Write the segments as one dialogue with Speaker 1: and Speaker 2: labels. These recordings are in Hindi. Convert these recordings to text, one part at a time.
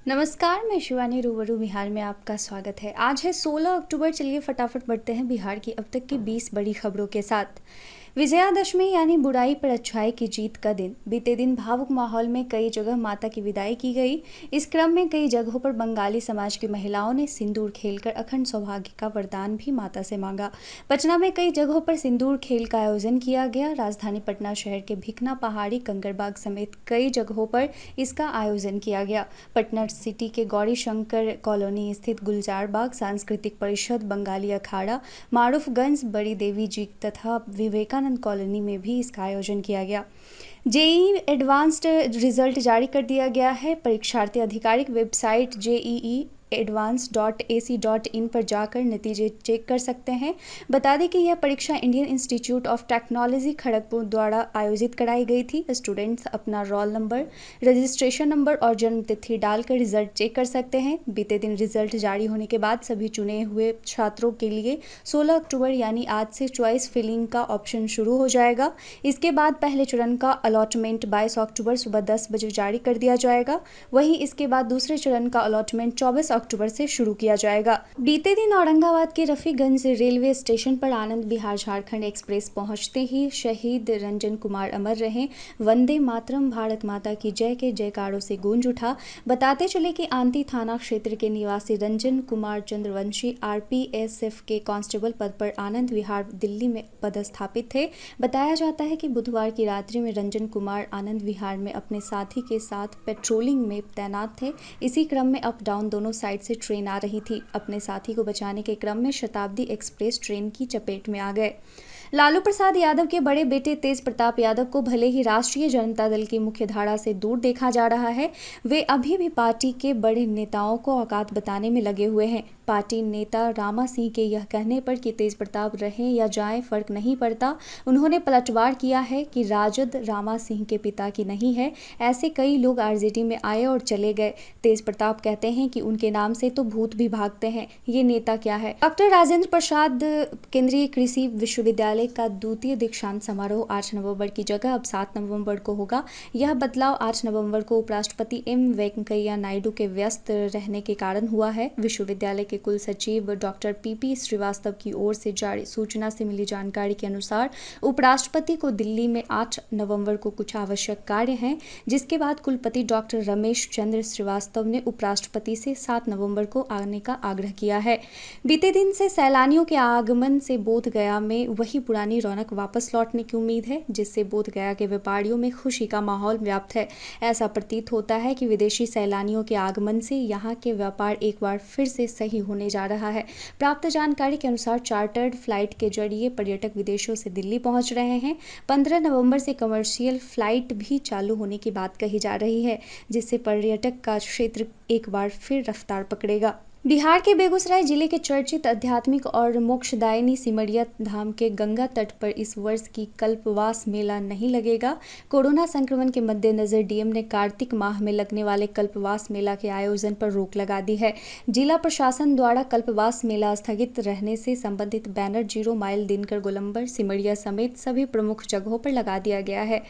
Speaker 1: नमस्कार, मैं शिवानी रूबरू बिहार में आपका स्वागत है। आज है 16 अक्टूबर। चलिए फटाफट बढ़ते हैं बिहार की अब तक की 20 बड़ी खबरों के साथ। विजयादशमी यानी बुराई पर अच्छाई की जीत का दिन। बीते दिन भावुक माहौल में कई जगह माता की विदाई की गई। इस क्रम में कई जगहों पर बंगाली समाज की महिलाओं ने सिंदूर खेलकर अखंड सौभाग्य का वरदान भी माता से मांगा। पटना में कई जगहों पर सिंदूर खेल का आयोजन किया गया। राजधानी पटना शहर के भिखना पहाड़ी, कंकड़बाग समेत कई जगहों पर इसका आयोजन किया गया। पटना सिटी के गौरी शंकर कॉलोनी स्थित गुलजार बाग, सांस्कृतिक परिषद, बंगाली अखाड़ा, मारूफगंज, बड़ी देवी जी तथा विवेकानंद कॉलोनी में भी इसका आयोजन किया गया। जेईई एडवांस्ड रिजल्ट जारी कर दिया गया है। परीक्षार्थी आधिकारिक वेबसाइट JEEadvance.ac.in पर जाकर नतीजे चेक कर सकते हैं। बता दें कि यह परीक्षा Indian institute of technology Kharagpur द्वारा आयोजित कराई गई थी। स्टूडेंट्स अपना रोल नंबर, रजिस्ट्रेशन नंबर और जन्म तिथि डालकर रिजल्ट चेक कर सकते हैं। बीते दिन रिजल्ट जारी होने के बाद सभी चुने हुए छात्रों के लिए 16 अक्टूबर यानी आज से चॉइस फिलिंग का ऑप्शन शुरू हो जाएगा। इसके बाद पहले चरण का अलॉटमेंट 22 अक्टूबर सुबह 10 बजे जारी कर दिया जाएगा। वहीं इसके बाद दूसरे चरण का अलॉटमेंट 24 अक्टूबर से शुरू किया जाएगा। बीते दिन औरंगाबाद के रफीगंज रेलवे स्टेशन पर आनंद विहार झारखंड एक्सप्रेस पहुंचते ही शहीद रंजन कुमार अमर रहे। वंदे मातरम, भारत माता की जय के जयकारों से गूंज उठा। बताते चले कि आंती थाना क्षेत्र के निवासी रंजन कुमार चंद्रवंशी RPSF के कांस्टेबल पद पर आनंद विहार दिल्ली में पदस्थापित थे। बताया जाता है कि बुधवार की रात्रि में रंजन कुमार आनंद विहार में अपने साथी के साथ पेट्रोलिंग में तैनात थे। इसी क्रम में अप डाउन दोनों साइड से ट्रेन आ रही थी। अपने साथी को बचाने के क्रम में शताब्दी एक्सप्रेस ट्रेन की चपेट में आ गए। लालू प्रसाद यादव के बड़े बेटे तेज प्रताप यादव को भले ही राष्ट्रीय जनता दल की मुख्यधारा से दूर देखा जा रहा है, वे अभी भी पार्टी के बड़े नेताओं को औकात बताने में लगे हुए हैं। पार्टी नेता रामा सिंह के यह कहने पर कि तेज प्रताप रहें या जाएं फर्क नहीं पड़ता, उन्होंने पलटवार किया है कि राजद रामा सिंह के पिता की नहीं है। ऐसे कई लोग RJD में आए और चले गए। तेज प्रताप कहते हैं कि उनके नाम से तो भूत भी भागते हैं। ये नेता क्या है? डॉक्टर राजेंद्र प्रसाद केंद्रीय कृषि विश्वविद्यालय का द्वितीय दीक्षांत समारोह 8 नवंबर की जगह अब 7 नवंबर को होगा। यह बदलाव 8 नवंबर को उपराष्ट्रपति M वेंकैया नायडू के व्यस्त रहने के कारण हुआ है। विश्वविद्यालय के कुल सचिव डॉक्टर PP श्रीवास्तव की ओर से जारी सूचना से मिली जानकारी के अनुसार उपराष्ट्रपति को दिल्ली में 8 नवंबर को कुछ आवश्यक कार्य हैं, जिसके बाद कुलपति डॉक्टर रमेश चंद्र श्रीवास्तव ने उपराष्ट्रपति से 7 नवंबर को आने का आग्रह किया है। बीते दिन से सैलानियों के आगमन से बोध गया में वही पुरानी रौनक वापस लौटने की उम्मीद है, जिससे बोध गया के व्यापारियों में खुशी का माहौल व्याप्त है। ऐसा प्रतीत होता है कि विदेशी सैलानियों के आगमन से यहाँ के व्यापार एक बार फिर से सही होने जा रहा है। प्राप्त जानकारी के अनुसार चार्टर्ड फ्लाइट के जरिए पर्यटक विदेशों से दिल्ली पहुंच रहे हैं। 15 नवंबर से कमर्शियल फ्लाइट भी चालू होने की बात कही जा रही है, जिससे पर्यटक का क्षेत्र एक बार फिर रफ्तार पकड़ेगा। बिहार के बेगूसराय जिले के चर्चित आध्यात्मिक और मोक्षदायिनी सिमरिया धाम के गंगा तट पर इस वर्ष की कल्पवास मेला नहीं लगेगा। कोरोना संक्रमण के मद्देनजर DM ने कार्तिक माह में लगने वाले कल्पवास मेला के आयोजन पर रोक लगा दी है। जिला प्रशासन द्वारा कल्पवास मेला स्थगित रहने से संबंधित बैनर 0 माइल, दिनकर, गोलंबर, सिमरिया समेत सभी प्रमुख जगहों पर लगा दिया गया है।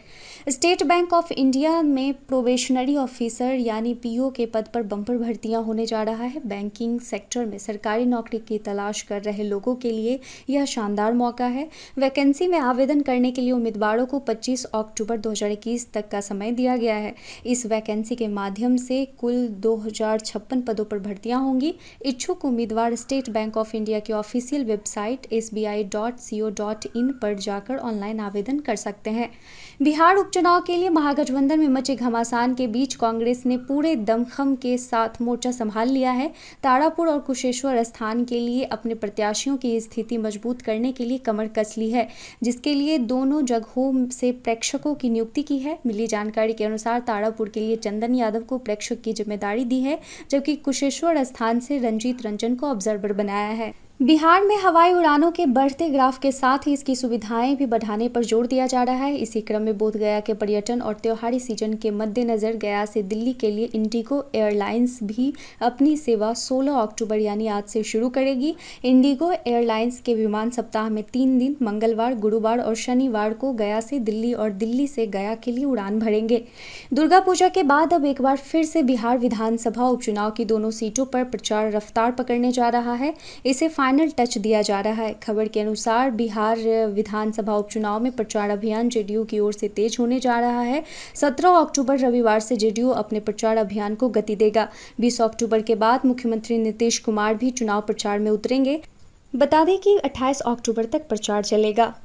Speaker 1: स्टेट बैंक ऑफ इंडिया में प्रोबेशनरी ऑफिसर यानी PO के पद पर बम्पर भर्तियां होने जा रहा है। बैंकिंग सेक्टर में सरकारी नौकरी की तलाश कर रहे लोगों के लिए यह शानदार मौका है। वैकेंसी में आवेदन करने के लिए उम्मीदवारों को 25 अक्टूबर 2021 तक का समय दिया गया है। इस वैकेंसी के माध्यम से कुल 2056 पदों पर भर्तियां होंगी। इच्छुक उम्मीदवार स्टेट बैंक ऑफ इंडिया की ऑफिशियल वेबसाइट sbi.co.in पर जाकर ऑनलाइन आवेदन कर सकते हैं। बिहार उपचुनाव के लिए महागठबंधन में मचे घमासान के बीच कांग्रेस ने पूरे दमखम के साथ मोर्चा संभाल लिया है। तारापुर और कुशेश्वर स्थान के लिए अपने प्रत्याशियों की स्थिति मजबूत करने के लिए कमर कस ली है, जिसके लिए दोनों जगहों से प्रेक्षकों की नियुक्ति की है। मिली जानकारी के अनुसार तारापुर के लिए चंदन यादव को प्रेक्षक की जिम्मेदारी दी है, जबकि कुशेश्वर स्थान से रंजीत रंजन को ऑब्जर्वर बनाया है। बिहार में हवाई उड़ानों के बढ़ते ग्राफ के साथ ही इसकी सुविधाएं भी बढ़ाने पर जोर दिया जा रहा है। इसी क्रम में बोधगया के पर्यटन और त्योहारी सीजन के मद्देनजर गया से दिल्ली के लिए इंडिगो एयरलाइंस भी अपनी सेवा 16 अक्टूबर यानी आज से शुरू करेगी। इंडिगो एयरलाइंस के विमान सप्ताह में 3 दिन मंगलवार, गुरुवार और शनिवार को गया से दिल्ली और दिल्ली से गया के लिए उड़ान भरेंगे। दुर्गा पूजा के बाद अब एक बार फिर से बिहार विधानसभा उपचुनाव की दोनों सीटों पर प्रचार रफ्तार पकड़ने जा रहा है। इसे फाइनल टच दिया जा रहा है। खबर के अनुसार बिहार विधानसभा उपचुनाव में प्रचार अभियान जेडीयू की ओर से तेज होने जा रहा है। 17 अक्टूबर रविवार से जेडीयू अपने प्रचार अभियान को गति देगा। 20 अक्टूबर के बाद मुख्यमंत्री नीतीश कुमार भी चुनाव प्रचार में उतरेंगे। बता दें कि 28 अक्टूबर तक प्रचार चलेगा।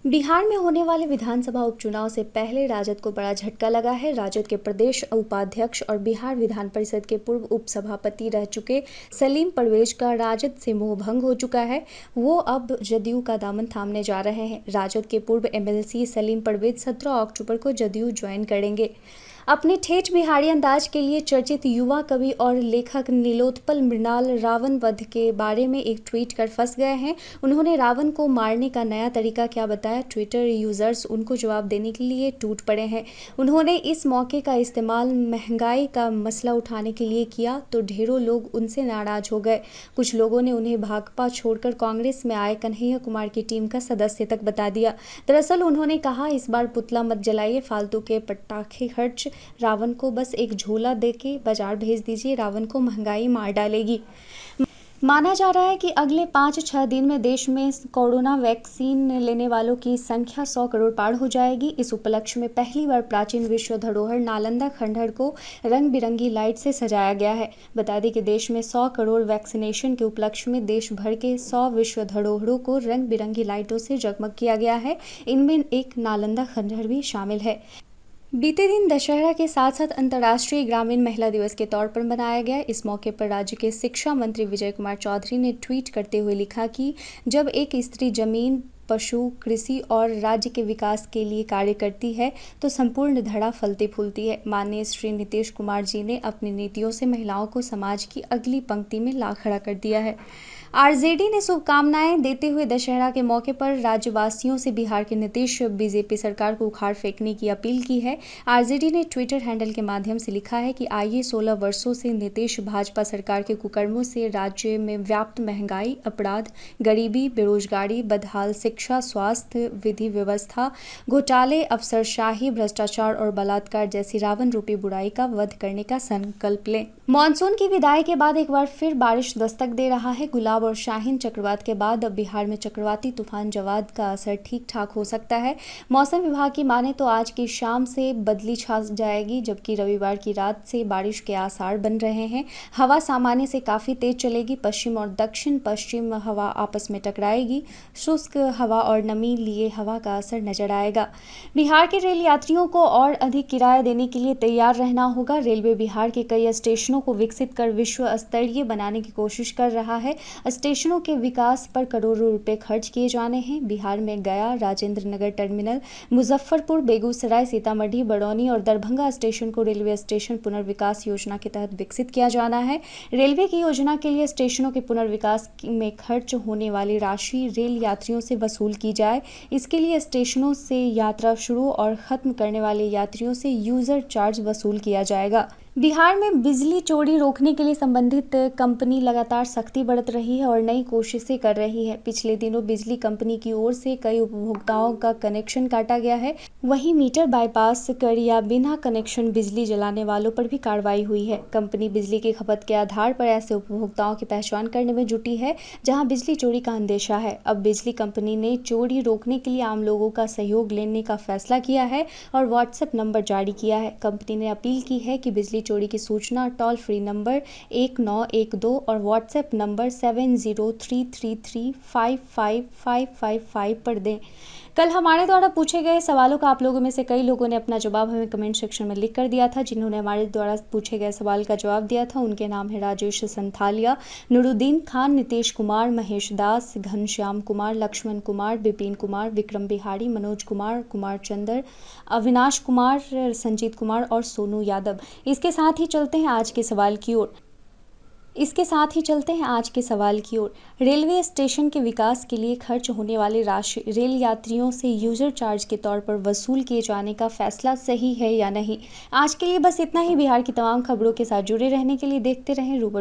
Speaker 1: बिहार में होने वाले विधानसभा उपचुनाव से पहले राजद को बड़ा झटका लगा है। राजद के प्रदेश उपाध्यक्ष और बिहार विधान परिषद के पूर्व उपसभापति रह चुके सलीम परवेज का राजद से मोह भंग हो चुका है। वो अब जदयू का दामन थामने जा रहे हैं। राजद के पूर्व एमएलसी सलीम परवेज 17 अक्टूबर को जदयू ज्वाइन करेंगे। अपने ठेठ बिहारी अंदाज के लिए चर्चित युवा कवि और लेखक नीलोत्पल मृणाल रावण वध के बारे में एक ट्वीट कर फंस गए हैं। उन्होंने रावण को मारने का नया तरीका क्या बताया? ट्विटर यूजर्स उनको जवाब देने के लिए टूट पड़े हैं। उन्होंने इस मौके का इस्तेमाल महंगाई का मसला उठाने के लिए किया तो ढेरों लोग उनसे नाराज हो गए। कुछ लोगों ने उन्हें भाकपा छोड़कर कांग्रेस में आए कन्हैया कुमार की टीम का सदस्य तक बता दिया। दरअसल उन्होंने कहा, इस बार पुतला मत जलाइए, फालतू के पटाखे खर्च, रावण को बस एक झोला देके बाजार भेज दीजिए, रावण को महंगाई मार डालेगी। माना जा रहा है कि अगले 5-6 दिन में देश में कोरोना वैक्सीन लेने वालों की संख्या 100 करोड़ पार हो जाएगी। इस उपलक्ष्य में पहली बार प्राचीन विश्व धरोहर नालंदा खंडहर को रंग बिरंगी लाइट से सजाया गया है। बता दें कि देश में 100 करोड़ वैक्सीनेशन के उपलक्ष्य में देश भर के 100 विश्व धरोहरों को रंग बिरंगी लाइटों से जगमग किया गया है। इनमें एक नालंदा खंडहर भी शामिल है। बीते दिन दशहरा के साथ साथ अंतर्राष्ट्रीय ग्रामीण महिला दिवस के तौर पर मनाया गया। इस मौके पर राज्य के शिक्षा मंत्री विजय कुमार चौधरी ने ट्वीट करते हुए लिखा कि जब एक स्त्री जमीन, पशु, कृषि और राज्य के विकास के लिए कार्य करती है तो संपूर्ण धरा फलती फूलती है। माननीय श्री नीतीश कुमार जी ने अपनी नीतियों से महिलाओं को समाज की अगली पंक्ति में ला खड़ा कर दिया है। आरजेडी ने शुभकामनाएं देते हुए दशहरा के मौके पर राज्यवासियों से बिहार के नीतीश बीजेपी सरकार को उखाड़ फेंकने की अपील की है। आरजेडी ने ट्विटर हैंडल के माध्यम से लिखा है कि आइए 16 वर्षों से नीतीश भाजपा सरकार के कुकर्मों से राज्य में व्याप्त महंगाई, अपराध, गरीबी, बेरोजगारी, बदहाल शिक्षा, स्वास्थ्य, विधि व्यवस्था, घोटाले, अफसरशाही, भ्रष्टाचार और बलात्कार जैसी रावण रूपी बुराई का वध करने का संकल्प लें। मानसून की विदाई के बाद एक बार फिर बारिश दस्तक दे रहा है। गुलाब और शाहीन चक्रवात के बाद अब बिहार में चक्रवाती तूफान जवाद का असर ठीक ठाक हो सकता है। मौसम विभाग की माने तो आज की शाम से बदली छा जाएगी, जबकि रविवार की रात से बारिश के आसार बन रहे हैं। हवा सामान्य से काफ़ी तेज चलेगी। पश्चिम और दक्षिण पश्चिम हवा आपस में टकराएगी। शुष्क हवा और नमी लिए हवा का असर नजर आएगा। बिहार के रेल यात्रियों को और अधिक किराया देने के लिए तैयार रहना होगा। रेलवे बिहार के कई स्टेशनों को विकसित कर विश्व स्तरीय बनाने की कोशिश कर रहा है। स्टेशनों के विकास पर करोड़ों रुपए खर्च किए जाने हैं। बिहार में गया, राजेंद्र नगर टर्मिनल, मुजफ्फरपुर, बेगूसराय, सीतामढ़ी, बरौनी और दरभंगा स्टेशन को रेलवे स्टेशन पुनर्विकास योजना के तहत विकसित किया जाना है। रेलवे की योजना के लिए स्टेशनों के पुनर्विकास में खर्च होने वाली राशि रेल यात्रियों से वसूल की जाए। इसके लिए स्टेशनों से यात्रा शुरू और खत्म करने वाले यात्रियों से यूजर चार्ज वसूल किया जाएगा। बिहार में बिजली चोरी रोकने के लिए संबंधित कंपनी लगातार सख्ती बरत रही है और नई कोशिशें कर रही है। पिछले दिनों बिजली कंपनी की ओर से कई उपभोक्ताओं का कनेक्शन काटा गया है। वहीं मीटर बाईपास कर या बिना कनेक्शन बिजली जलाने वालों पर भी कार्रवाई हुई है। कंपनी बिजली की खपत के आधार पर ऐसे उपभोक्ताओं की पहचान करने में जुटी है जहां बिजली चोरी का अंदेशा है। अब बिजली कंपनी ने चोरी रोकने के लिए आम लोगों का सहयोग लेने का फैसला किया है और व्हाट्सएप नंबर जारी किया है। कंपनी ने अपील की है कि बिजली चोरी की सूचना टोल फ्री नंबर 1912 और व्हाट्सएप नंबर 7033355555 पर दें। कल हमारे द्वारा पूछे गए सवालों का आप लोगों में से कई लोगों ने अपना जवाब हमें कमेंट सेक्शन में लिख कर दिया था। जिन्होंने हमारे द्वारा पूछे गए सवाल का जवाब दिया था उनके नाम है राजेश संथालिया, नूरुद्दीन खान, नीतीश कुमार, महेश दास, घनश्याम कुमार, लक्ष्मण कुमार, विपिन कुमार, विक्रम बिहारी, मनोज कुमार, कुमार चंदर, अविनाश कुमार, संजीत कुमार और सोनू यादव। इसके साथ ही चलते हैं आज के सवाल की ओर। इसके साथ ही चलते हैं आज के सवाल की ओर। रेलवे स्टेशन के विकास के लिए खर्च होने वाली राशि रेल यात्रियों से यूजर चार्ज के तौर पर वसूल किए जाने का फैसला सही है या नहीं। आज के लिए बस इतना ही। बिहार की तमाम खबरों के साथ जुड़े रहने के लिए देखते रहें रूबरू।